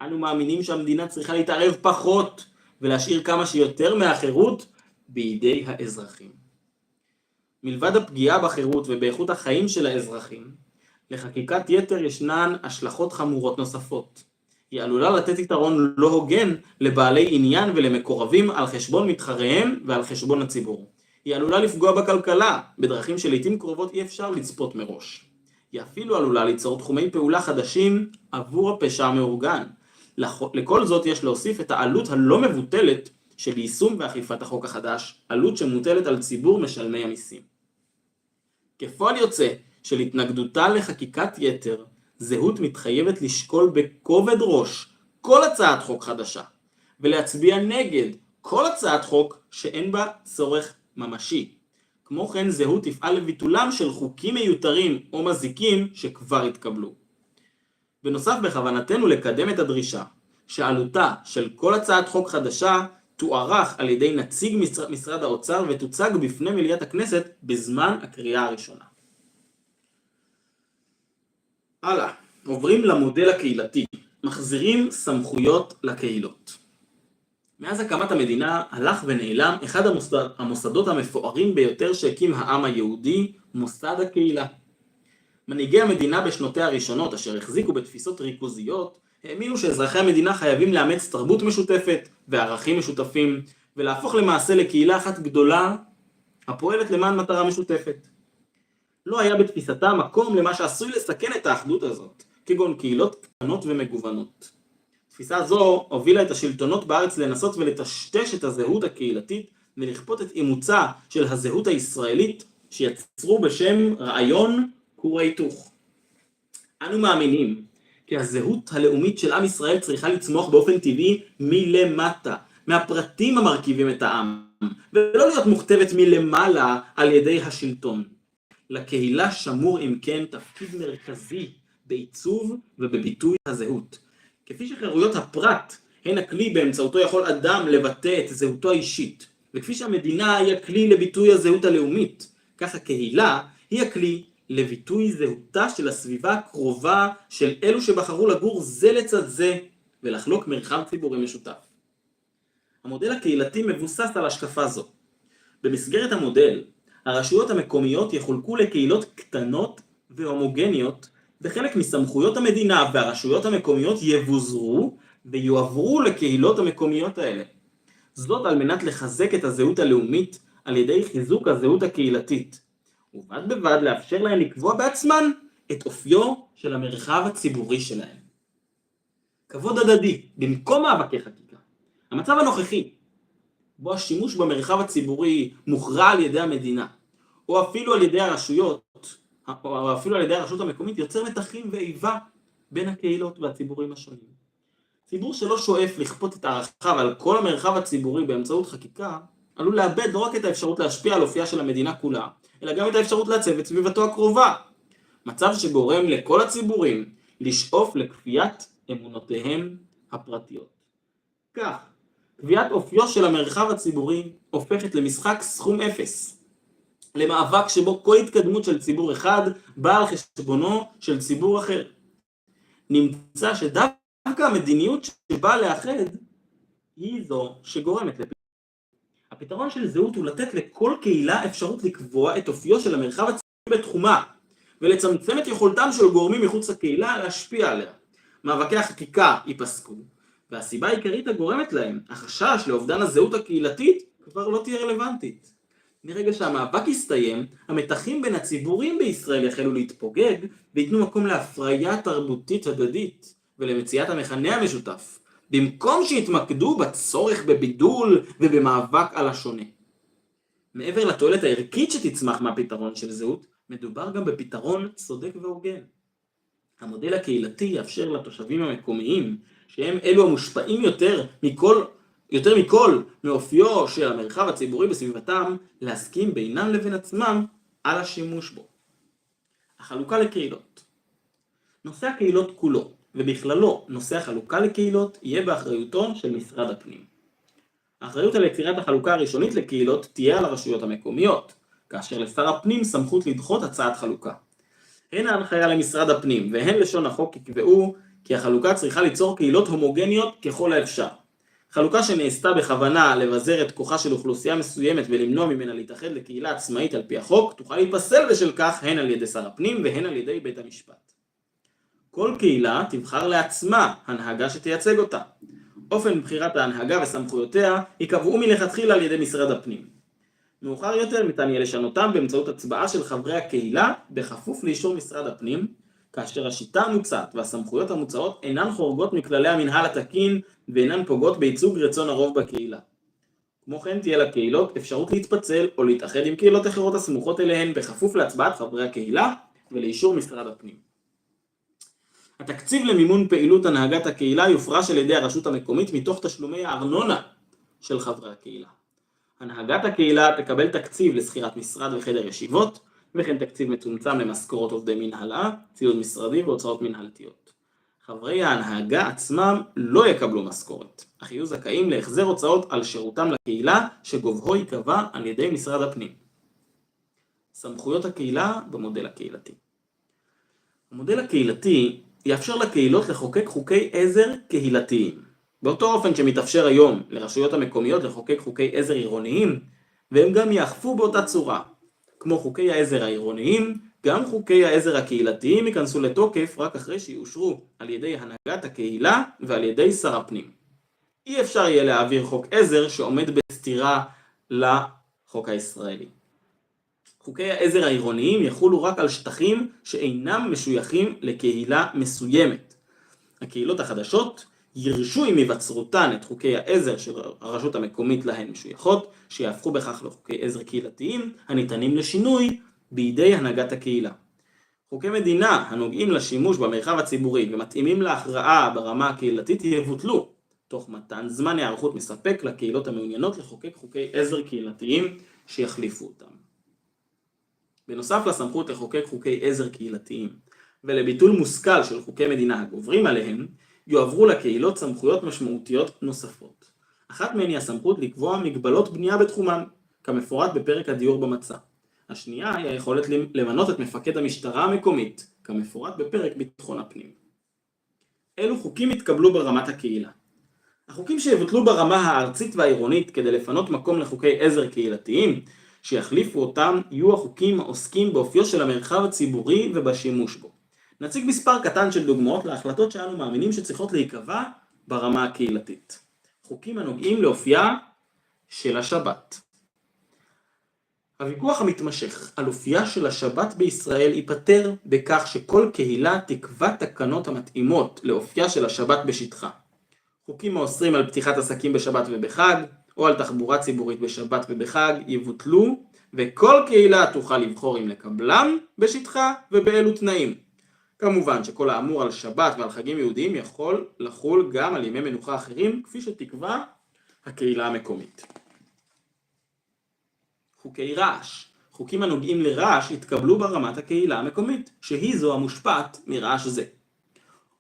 אנו מאמינים שהמדינה צריכה להתערב פחות ולהשאיר כמה שיותר מהחירות בידי האזרחים. מלבד הפגיעה בחירות ובאיכות החיים של האזרחים, לחקיקת יתר ישנן השלכות חמורות נוספות. היא עלולה לתת יתרון לא הוגן לבעלי עניין ולמקורבים על חשבון מתחריהם ועל חשבון הציבור. היא עלולה לפגוע בכלכלה בדרכים שלעיתים קרובות אי אפשר לצפות מראש. היא אפילו עלולה ליצור תחומי פעולה חדשים עבור הפשע המאורגן. לכל זאת יש להוסיף את העלות הלא מבוטלת שביישום ואכיפת החוק החדש, עלות שמוטלת על ציבור משלמי המיסים. כפועל יוצא של התנגדותה לחקיקת יתר, זהות מתחייבת לשקול בכובד ראש כל הצעת חוק חדשה, ולהצביע נגד כל הצעת חוק שאין בה צורך ממשי. כמו כן, זהות תפעל לביטולם של חוקים מיותרים או מזיקים שכבר התקבלו. בנוסף, בכוונתנו לקדם את הדרישה שעלותה של כל הצעת חוק חדשה תוארך על ידי נציג משרד האוצר ותוצג בפני מליאת הכנסת בזמן הקריאה הראשונה. הלאה, עוברים למודל הקהילתי, מחזירים סמכויות לקהילות. מאז הקמת המדינה הלך ונעלם אחד המוסדות המפוארים ביותר שהקים העם היהודי, מוסד הקהילה. מנהיגי המדינה בשנותיה הראשונות, אשר החזיקו בתפיסות ריכוזיות, האמינו שאזרחי המדינה חייבים לאמץ תרבות משותפת וערכים משותפים, ולהפוך למעשה לקהילה אחת גדולה הפועלת למען מטרה משותפת. לא היה בתפיסתה מקום למה שעשוי לסכן את האחדות הזאת, כגון קהילות קטנות ומגוונות. תפיסה זו הובילה את השלטונות בארץ לנסות ולטשטש את הזהות הקהילתית ולכפות את אימוצה של הזהות הישראלית שיצרו בשם רעיון כור ההיתוך. אנו מאמינים כי הזהות הלאומית של עם ישראל צריכה לצמוח באופן טבעי מלמטה, מהפרטים המרכיבים את העם, ולא להיות מוכתבת מלמעלה על ידי השלטון. לקהילה שמור אם כן תפקיד מרכזי בעיצוב ובביטוי הזהות. כפי שחירויות הפרט הן הכלי באמצעותו יכול אדם לבטא את זהותו האישית, וכפי שהמדינה היא הכלי לביטוי הזהות הלאומית, כך הקהילה היא הכלי לביטוי זהותה של הסביבה הקרובה של אלו שבחרו לגור זה לצד זה ולחלוק מרחב ציבורי משותף. המודל הקהילתי מבוסס על השקפה זו. במסגרת המודל, הרשויות המקומיות יחולקו לקהילות קטנות והומוגניות, וחלק מסמכויות המדינה והרשויות המקומיות יבוזרו ויועברו לקהילות המקומיות האלה. זאת על מנת לחזק את הזהות הלאומית על ידי חיזוק הזהות הקהילתית, ובד בבד לאפשר להן לקבוע בעצמן את אופיו של המרחב הציבורי שלהן. כבוד הדדי במקום מאבקי חקיקה. המצב הנוכחי, בו השימוש במרחב הציבורי מוכרע על ידי המדינה, או אפילו על ידי הרשות המקומית, יוצר מתחים ואיבה בין הקהילות והציבורים השונים. ציבור שלא שואף לכפות את ערכיו על כל המרחב הציבורי באמצעות חקיקה, עלול לאבד לא רק את האפשרות להשפיע על אופייה של המדינה כולה, אלא גם את האפשרות לעצב את סביבתו הקרובה. מצב שגורם לכל הציבורים לשאוף לכפיית אמונותיהם הפרטיות. כך, קביעת אופיו של המרחב הציבורי הופכת למשחק סכום אפס, למאבק שבו כל התקדמות של ציבור אחד באה על חשבונו של ציבור אחר. נמצא שדווקא המדיניות שבאה לאחד היא זו שגורמת לפתרון. הפתרון של זהות הוא לתת לכל קהילה אפשרות לקבוע את אופיו של המרחב הציבורי בתחומה, ולצמצם את יכולתם של גורמים מחוץ לקהילה להשפיע עליה. מאבקי החקיקה ייפסקו, והסיבה העיקרית הגורמת להם, החשש לאובדן הזהות הקהילתית, כבר לא תהיה רלוונטית. מרגע שהמאבק יסתיים, המתחים בין הציבורים בישראל יחלו להתפוגג, ויתנו מקום להפריה תרבותית הדדית, ולמציאת המכנה המשותף, במקום שיתמקדו בצורך בבידול ובמאבק על השונה. מעבר לתועלת הערכית שתצמח מהפתרון של זהות, מדובר גם בפתרון צודק והוגן. המודל הקהילתי יאפשר לתושבים המקומיים, שהם אלו המושפעים יותר מכל מאופיו של המרחב הציבורי בסביבתם, להסכים בינם לבין עצמם על השימוש בו. החלוקה לקהילות. נושא הקהילות כולו, ובכללו נושא החלוקה לקהילות, יהיה באחריותו של משרד הפנים. האחריות על יצירת החלוקה הראשונית לקהילות תהיה על הרשויות המקומיות, כאשר לשר הפנים סמכות לדחות הצעת חלוקה. הן ההנחיה למשרד הפנים והן לשון החוק יקבעו כי החלוקה צריכה ליצור קהילות הומוגניות ככל האפשר. חלוקה שנעשתה בכוונה לבזר את כוחה של אוכלוסייה מסוימת ולמנוע ממנה להתאחד לקהילה עצמאית על פי החוק, תוכל להיפסל בשל כך הן על ידי שר הפנים והן על ידי בית המשפט. כל קהילה תבחר לעצמה הנהגה שתייצג אותה. אופן בחירת ההנהגה וסמכויותיה יקבעו מלכתחילה על ידי משרד הפנים. מאוחר יותר ניתן יהיה לשנותם באמצעות הצבעה של חברי הקהילה בכפוף לאישור משרד הפנים, כאשר השיטה המוצעת והסמכויות המוצעות אינן חורגות מכללי המנהל התקין ואינן פוגעות בייצוג רצון הרוב בקהילה. כמו כן תהיה לקהילות אפשרות להתפצל או להתאחד עם קהילות אחרות הסמוכות אליהן בכפוף להצבעת חברי הקהילה ולאישור משרד הפנים. התקציב למימון פעילות הנהגת הקהילה יופרש על ידי הרשות המקומית מתוך תשלומי הארנונה של חברי הקהילה. הנהגת הקהילה תקבל תקציב לשכירת משרד וחדר ישיבות, וכן תקציב מצומצם למשכורות עובדי מנהלה, ציוד משרדי והוצאות מנהלתיות. חברי ההנהגה עצמם לא יקבלו משכורת, אך יהיו זכאים להחזר הוצאות על שירותם לקהילה שגובהו ייקבע על ידי משרד הפנים. סמכויות הקהילה במודל הקהילתי. המודל הקהילתי יאפשר לקהילות לחוקק חוקי עזר קהילתיים, באותו אופן שמתאפשר היום לרשויות המקומיות לחוקק חוקי עזר עירוניים, והם גם יאכפו באותה צורה. כמו חוקי העזר העירוניים, גם חוקי העזר הקהילתיים ייכנסו לתוקף רק אחרי שיאושרו על ידי הנהגת הקהילה ועל ידי שר הפנים. אי אפשר יהיה להעביר חוק עזר שעומד בסתירה לחוק הישראלי. חוקי העזר העירוניים יחולו רק על שטחים שאינם משויכים לקהילה מסוימת. הקהילות החדשות ירשו עם היווצרותן את חוקי העזר של הרשות המקומית להן משויכות, שיהפכו בכך לחוקי עזר קהילתיים הניתנים לשינוי בידי הנהגת הקהילה. חוקי מדינה הנוגעים לשימוש במרחב הציבורי ומתאימים להכרעה ברמה הקהילתית יבוטלו, תוך מתן זמן היערכות מספק לקהילות המעוניינות לחוקק חוקי עזר קהילתיים שיחליפו אותם. בנוסף לסמכות לחוקק חוקי עזר קהילתיים ולביטול מושכל של חוקי מדינה הגוברים עליהם, יועברו לקהילות סמכויות משמעותיות נוספות. אחת מהן היא הסמכות לקבוע מגבלות בנייה בתחומן, כמפורט בפרק הדיור במצע. השנייה היא היכולת למנות את מפקד המשטרה המקומית, כמפורט בפרק ביטחון הפנים. אלו חוקים התקבלו ברמת הקהילה. החוקים שיבוטלו ברמה הארצית והעירונית כדי לפנות מקום לחוקי עזר קהילתיים, שיחליפו אותם יהיו החוקים העוסקים באופיו של המרחב הציבורי ובשימוש בו. נציג מספר קטן של דוגמאות להחלטות שאנו מאמינים שצריכות להיקבע ברמה הקהילתית. חוקים הנוגעים לאופייה של השבת. הוויכוח המתמשך על אופייה של השבת בישראל ייפתר בכך שכל קהילה תקבע תקנות המתאימות לאופייה של השבת בשטחה. חוקים האוסרים על פתיחת עסקים בשבת ובחג, או על תחבורה ציבורית בשבת ובחג, יבוטלו, וכל קהילה תוכל לבחור אם לקבלם בשטחה ובאילו תנאים. כמובן שכל האמור על שבת ועל חגים יהודיים יכול לחול גם על ימי מנוחה אחרים, כפי שתקבע הקהילה המקומית. חוקי רעש. חוקים הנוגעים לרעש התקבלו ברמת הקהילה המקומית, שהיא זו המושפעת מרעש זה.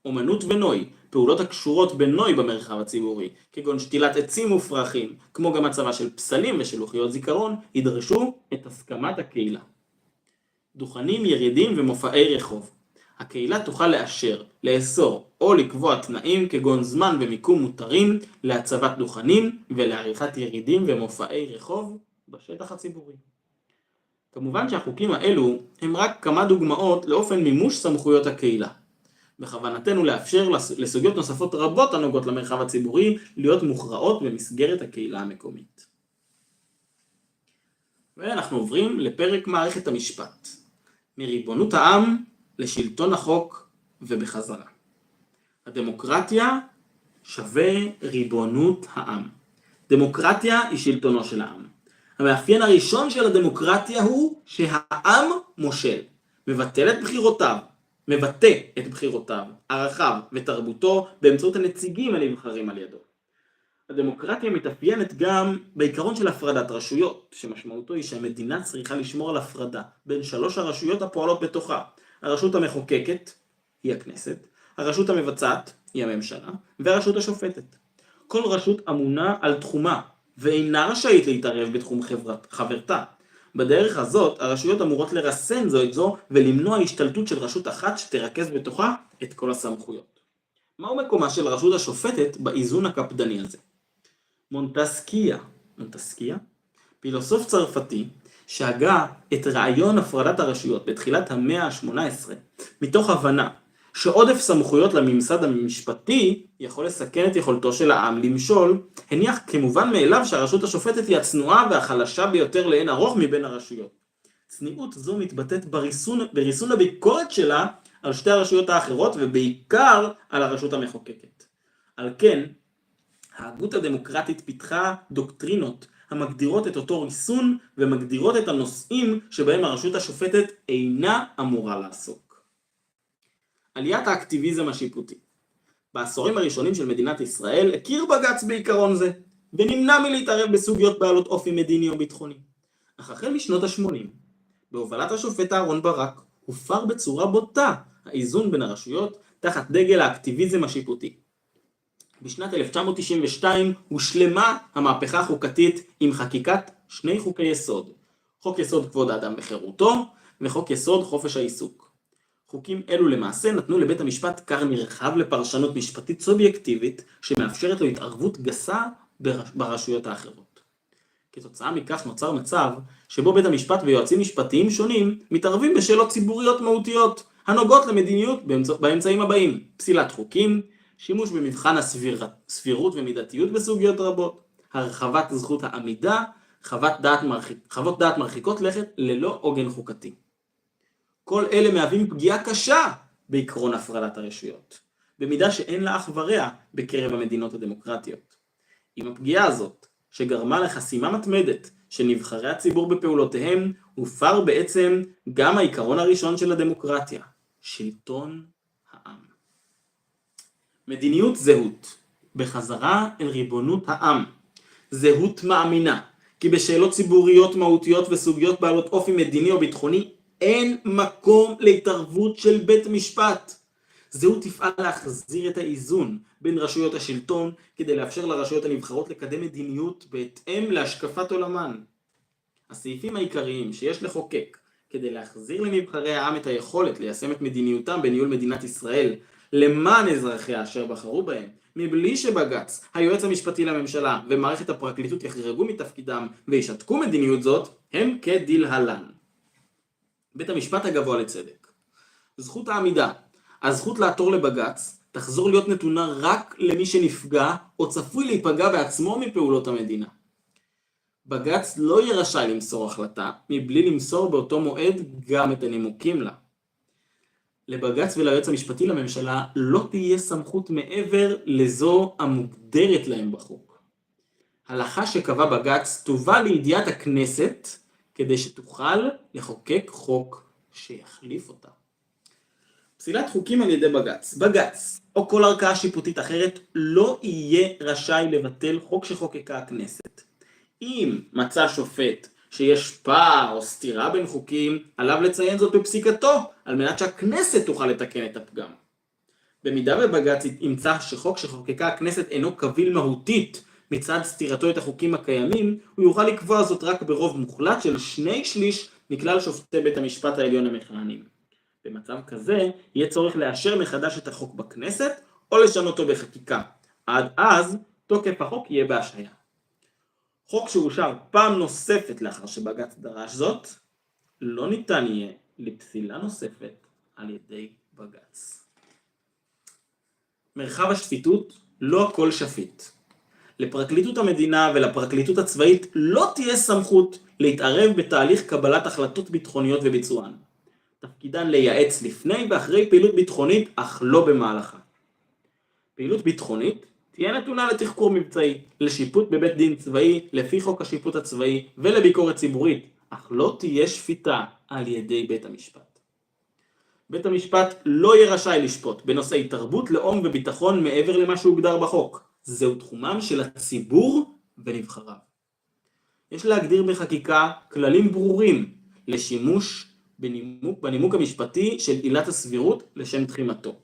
אומנות ונוי, פעולות הקשורות בנוי במרחב הציבורי, כגון שתילת עצים מופרחים, כמו גם הצבה של פסלים ושל לוחיות זיכרון, ידרשו את הסכמת הקהילה. דוכנים, ירידים ומופעי רחוב. הקהילה תוכל לאשר, לאסור או לקבוע תנאים כגון זמן ומיקום מותרים להצבת דוכנים ולעריכת ירידים ומופעי רחוב בשטח הציבורי. כמובן שהחוקים האלו הם רק כמה דוגמאות לאופן מימוש סמכויות הקהילה. בכוונתנו לאפשר לסוגיות נוספות רבות הנוגעות למרחב הציבורי להיות מוכרעות במסגרת הקהילה המקומית. ואנחנו עוברים לפרק מערכת המשפט. מריבונות העם לשלטון החוק ובחזרה. הדמוקרטיה שווה ריבונות העם. דמוקרטיה היא שלטונו של העם. המאפיין הראשון של הדמוקרטיה הוא שהעם מושל, מבטא את בחירותיו, ערכיו ותרבותו באמצעות הנציגים הנבחרים על ידו. הדמוקרטיה מתאפיינת גם בעיקרון של הפרדת רשויות, שמשמעותו היא שהמדינה צריכה לשמור על הפרדה בין שלוש הרשויות הפועלות בתוכה. הרשות המחוקקת היא הכנסת, הרשות המבצעת היא הממשלה, והרשות השופטת. כל רשות אמונה על תחומה, ואינה רשאית להתערב בתחום חברתה. בדרך הזאת, הרשויות אמורות לרסן זו את זו, ולמנוע השתלטות של רשות אחת שתרכז בתוכה את כל הסמכויות. מהו מקומה של הרשות השופטת באיזון הקפדני הזה? מונטסקיה, פילוסוף צרפתי, שהגה את רעיון הפרדת הרשויות בתחילת המאה ה-18, מתוך הבנה שעודף סמכויות לממסד המשפטי יכול לסכן את יכולתו של העם למשול, הניח כמובן מאליו שהרשות השופטת היא הצנועה והחלשה ביותר לאין ארוך מבין הרשויות. צניעות זו מתבטאת בריסון הביקורת שלה על שתי הרשויות האחרות ובעיקר על הרשות המחוקקת. על כן, ההגות הדמוקרטית פיתחה דוקטרינות המגדירות את אותו ריסון ומגדירות את הנושאים שבהם הרשות השופטת אינה אמורה לעסוק. עליית האקטיביזם השיפוטי. בעשורים הראשונים של מדינת ישראל הכיר בג"ץ בעיקרון זה, ונמנע מלהתערב בסוגיות בעלות אופי מדיני או ביטחוני. אך החל משנות ה-80, בהובלת השופט אהרן ברק, הופר בצורה בוטה האיזון בין הרשויות תחת דגל האקטיביזם השיפוטי. בשנת 1992 הושלמה המהפכה החוקתית עם חקיקת שני חוקי יסוד, חוק יסוד כבוד האדם וחירותו וחוק יסוד חופש העיסוק. חוקים אלו למעשה נתנו לבית המשפט כר נרחב לפרשנות משפטית סובייקטיבית שמאפשרת לו התערבות גסה ברשויות האחרות. כתוצאה מכך נוצר מצב שבו בית המשפט ויועצים משפטיים שונים מתערבים בשאלות ציבוריות מהותיות הנוגעות למדיניות באמצעים הבאים: פסילת חוקים, שימוש במבחן הסבירות ומידתיות בסוגיות רבות, הרחבת זכות העמידה, חוות דעת מרחיקות לכת ללא עוגן חוקתי. כל אלה מהווים פגיעה קשה בעקרון הפרדת הרשויות, במידה שאין לה אח ורע בקרב המדינות הדמוקרטיות. עם הפגיעה הזאת, שגרמה לחסימה מתמדת של נבחרי הציבור בפעולותיהם, הופר בעצם גם העיקרון הראשון של הדמוקרטיה, שלטון העם. מדיניות זהות, בחזרה אל ריבונות העם. זהות מאמינה, כי בשאלות ציבוריות מהותיות וסוגיות בעלות אופי מדיני או ביטחוני, אין מקום להתערבות של בית משפט. זהות תפעל להחזיר את האיזון בין רשויות השלטון, כדי לאפשר לרשויות הנבחרות לקדם מדיניות בהתאם להשקפת עולמן. הסעיפים העיקריים שיש לחוקק, כדי להחזיר לנבחרי העם את היכולת ליישם את מדיניותם בניהול מדינת ישראל, למען אזרחיה אשר בחרו בהם, מבלי שבג"ץ, היועץ המשפטי לממשלה ומערכת הפרקליטות יחרגו מתפקידם וישתקו מדיניות זאת, הם כדלהלן. בית המשפט הגבוה לצדק. זכות העמידה. הזכות לעתור לבג"ץ תחזור להיות נתונה רק למי שנפגע או צפוי להיפגע בעצמו מפעולות המדינה. בג"ץ לא יהיה רשאי למסור החלטה מבלי למסור באותו מועד גם את הנימוקים לה. לבג"ץ וליועץ המשפטי לממשלה לא תהיה סמכות מעבר לזו המוגדרת להם בחוק. הלכה שקבע בג"ץ תובא לידיעת הכנסת כדי שתוכל לחוקק חוק שיחליף אותה. פסילת חוקים על ידי בג"ץ. בג"ץ או כל ערכאה שיפוטית אחרת לא יהיה רשאי לבטל חוק שחוקקה הכנסת. אם מצא שופט שיש פער או סתירה בין חוקים, עליו לציין זאת בפסיקתו, על מנת שהכנסת תוכל לתקן את הפגם. במידה ובג"ץ ימצא שחוק שחוקקה הכנסת אינו קביל מהותית מצד סתירתו את החוקים הקיימים, הוא יוכל לקבוע זאת רק ברוב מוחלט של 2/3 מכלל שופטי בית המשפט העליון המכהנים. במצב כזה יהיה צורך לאשר מחדש את החוק בכנסת או לשנותו בחקיקה. עד אז תוקף החוק יהיה בהשהיה. חוק שאושר פעם נוספת לאחר שבג"ץ דרש זאת, לא ניתן יהיה לפסילה נוספת על ידי בג"ץ. מרחב השפיטות, לא הכל שפיט. לפרקליטות המדינה ולפרקליטות הצבאית לא תהיה סמכות להתערב בתהליך קבלת החלטות ביטחוניות וביצוען. תפקידן לייעץ לפני ואחרי פעילות ביטחונית, אך לא במהלכה. פעילות ביטחונית תהיה נתונה לתחקור מבצעי, לשיפוט בבית דין צבאי לפי חוק השיפוט הצבאי ולביקורת ציבורית, אך לא תהיה שפיטה על ידי בית המשפט. בית המשפט לא יהיה רשאי לשפוט בנושאי תרבות, לאום וביטחון מעבר למה שהוגדר בחוק. זהו תחומם של הציבור ונבחריו. יש להגדיר בחקיקה כללים ברורים לשימוש בנימוק המשפטי של עילת הסבירות לשם תחילתו.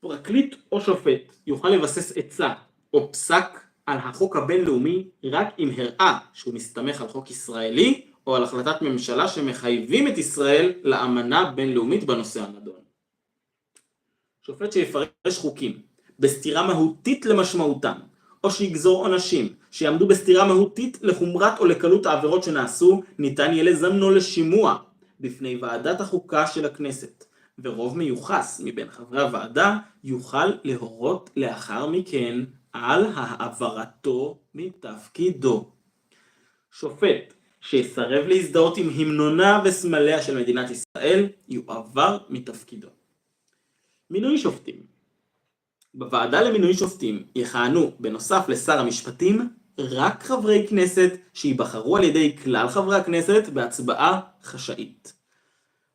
פרקליט או שופט יוכל לבסס עצה או פסק על החוק הבינלאומי רק אם הראה שהוא מסתמך על חוק ישראלי או על החלטת ממשלה שמחייבים את ישראל לאמנה בינלאומית בנושא הנדון. שופט שיפרש חוקים בסתירה מהותית למשמעותם, או שיגזור עונשים שיעמדו בסתירה מהותית לחומרת או לקלות העבירות שנעשו, ניתן יהיה לזמנו לשימוע בפני ועדת החוקה של הכנסת, ורוב מיוחס מבין חברי הוועדה יוכל להורות לאחר מכן על העברתו מתפקידו. שופט שיסרב להזדהות עם המנונה וסמליה של מדינת ישראל יועבר מתפקידו. מינוי שופטים. בוועדה למינוי שופטים יכהנו בנוסף לשר המשפטים רק חברי כנסת שיבחרו על ידי כלל חברי הכנסת בהצבעה חשאית.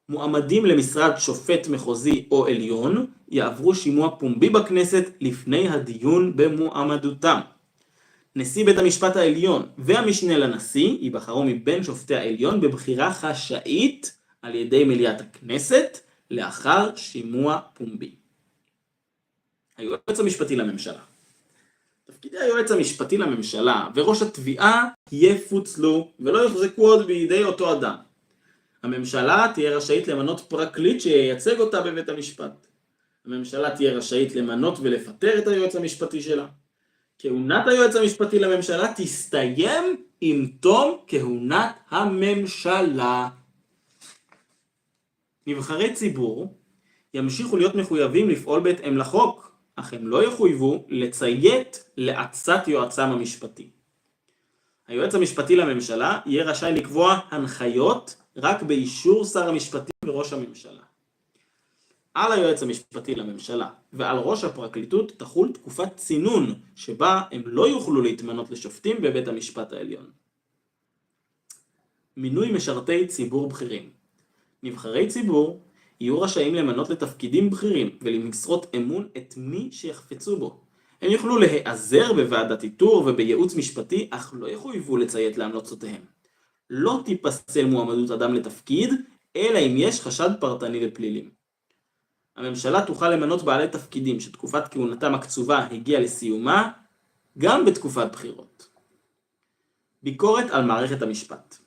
מועמדים למשרד שופט מחוזי או עליון יעברו שימוע פומבי בכנסת לפני הדיון במועמדותם. נשיא בית המשפט העליון והמשנה לנשיא ייבחרו מבין שופטי העליון בבחירה חשאית על ידי מליאת הכנסת לאחר שימוע פומבי. היועץ המשפטי לממשלה. תפקידי היועץ המשפטי לממשלה וראש התביעה יפוצלו ולא יוחזקו עוד בידי אותו אדם. הממשלה תהיה רשאית למנות פרקליט שייצג אותה בבית המשפט. הממשלה תהיה רשאית למנות ולפטר את היועץ המשפטי שלה. כהונת היועץ המשפטי לממשלה תסתיים עם תום כהונת הממשלה. נבחרי ציבור ימשיכו להיות מחויבים לפעול בהתאם לחוק, אך הם לא יחויבו לציית לעצת יועצם המשפטי. היועץ המשפטי לממשלה יהיה רשאי לקבוע הנחיות רק באישור שר המשפטים וראש הממשלה. על היועץ המשפטי לממשלה ועל ראש הפרקליטות תחול תקופת צינון שבה הם לא יוכלו להתמנות לשופטים בבית המשפט העליון. מינוי משרתי ציבור בכירים. נבחרי ציבור יהיו רשאים למנות לתפקידים בכירים ולמשרות אמון את מי שיחפצו בו. הם יוכלו להיעזר בוועדת איתור ובייעוץ משפטי, אך לא יחויבו לציית להמלצותיהם. לא תיפסל מועמדות אדם לתפקיד, אלא אם יש חשד פרטני לפלילים. הממשלה תוכל למנות בעלי תפקידים שתקופת כהונתם הקצובה הגיעה לסיומה, גם בתקופת בחירות. ביקורת על מערכת המשפט.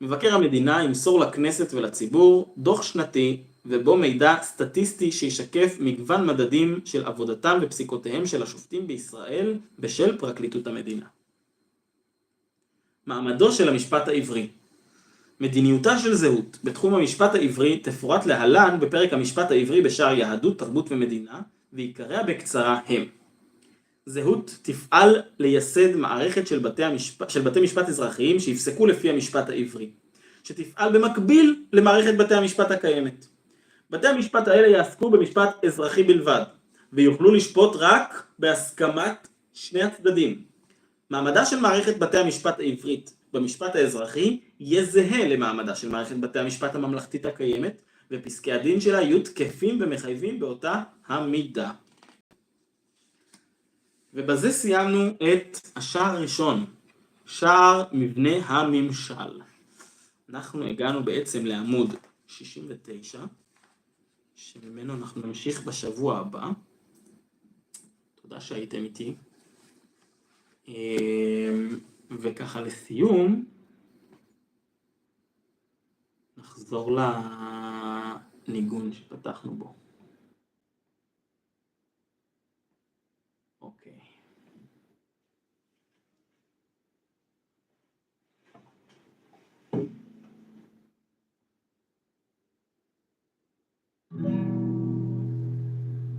מבקר המדינה ימסור לכנסת ולציבור דוח שנתי ובו מידע סטטיסטי שישקף מגוון מדדים של עבודתם ופסיקותיהם של השופטים בישראל בשל פרקליטות המדינה. מעמדו של המשפט העברי. מדיניותה של זהות בתחום המשפט העברי תפורט להלן בפרק המשפט העברי בשער יהדות, תרבות ומדינה, ועיקריה בקצרה הם. זהות תפעל לייסד מערכת של בתי משפט אזרחיים שיפסקו לפי המשפט העברי, שתפעל במקביל למערכת בתי המשפט הקיימת. בתי המשפט האלה יעסקו במשפט אזרחי בלבד, ויוכלו לשפוט רק בהסכמת שני הצדדים. מעמדה של מערכת בתי המשפט העברית במשפט האזרחי יהיה זהה למעמדה של מערכת בתי המשפט הממלכתית הקיימת, ופסקי הדין שלה יהיו תקפים ומחייבים באותה המידה. ובזה סיימנו את השער הראשון, שער מבנה הממשל. אנחנו הגענו בעצם לעמוד 69, שממנו אנחנו נמשיך בשבוע הבא. תודה שהייתם איתי. וככה לסיום, נחזור לניגון שפתחנו בו. אוקיי.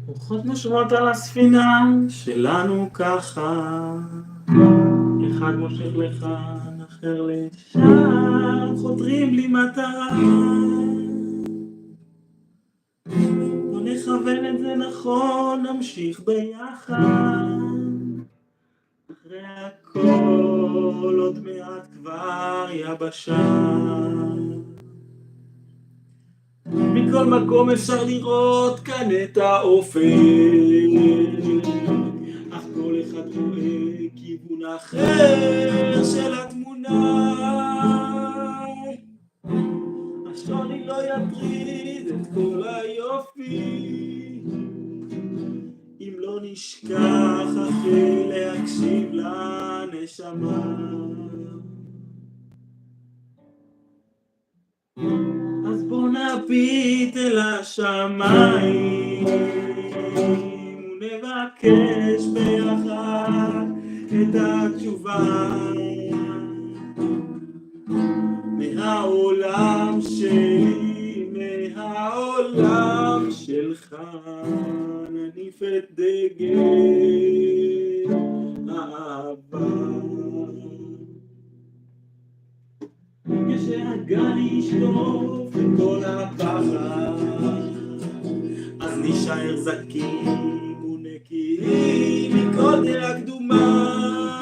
רוחות נושבות על הספינה שלנו ככה, אחד מושך לכאן, אחר לשם, חותרים בלי מטרה. בוא נכוון את זה נכון, נמשיך ביחד. אחרי הכל עוד מעט כבר יבשה. מכל מקום אפשר לראות כאן את האופן, אך כל אחד רואה כיוון אחר של התמונה. השוני לא יטריד את כל היופי, אם לא נשכח אחרי להקשיב לנשמה. אז בוא נביט אל השמיים ונבקש ביחד את התשובה מהעולם שלי, מהעולם שלך. נניף את דגל האהבה. כשהגל ישטוף את כל הפחד, אז נשאר זקים ונקיים מכל דעה קדומה.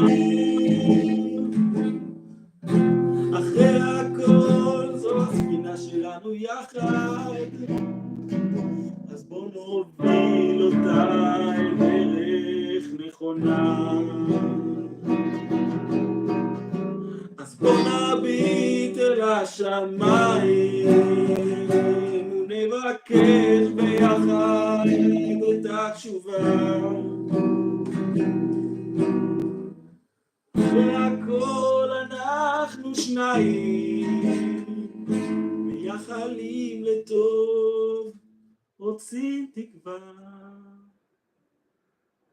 מוביל אותה אל דרך נכונה. אז בוא נביט אל השמיים ונבקש ביחד את התשובה. והכל אנחנו שניים מייחלים לטוב, רוצים תקווה.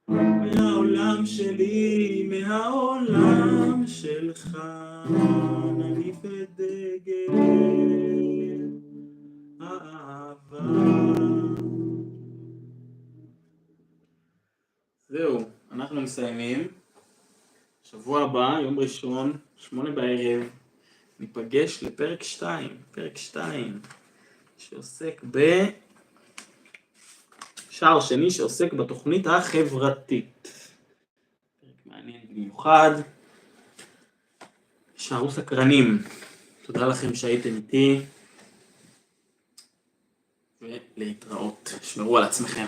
מהעולם שלי, מהעולם שלך, נניף את דגל האהבה. זהו, אנחנו מסיימים. שבוע הבא, יום ראשון, 8 בערב, ניפגש לפרק 2, פרק 2, שעוסק שער שני שעוסק בתוכנית החברתית. פרק מעניין במיוחד. שערו סקרנים. תודה לכם שהייתם איתי, ולהתראות. שמרו על עצמכם.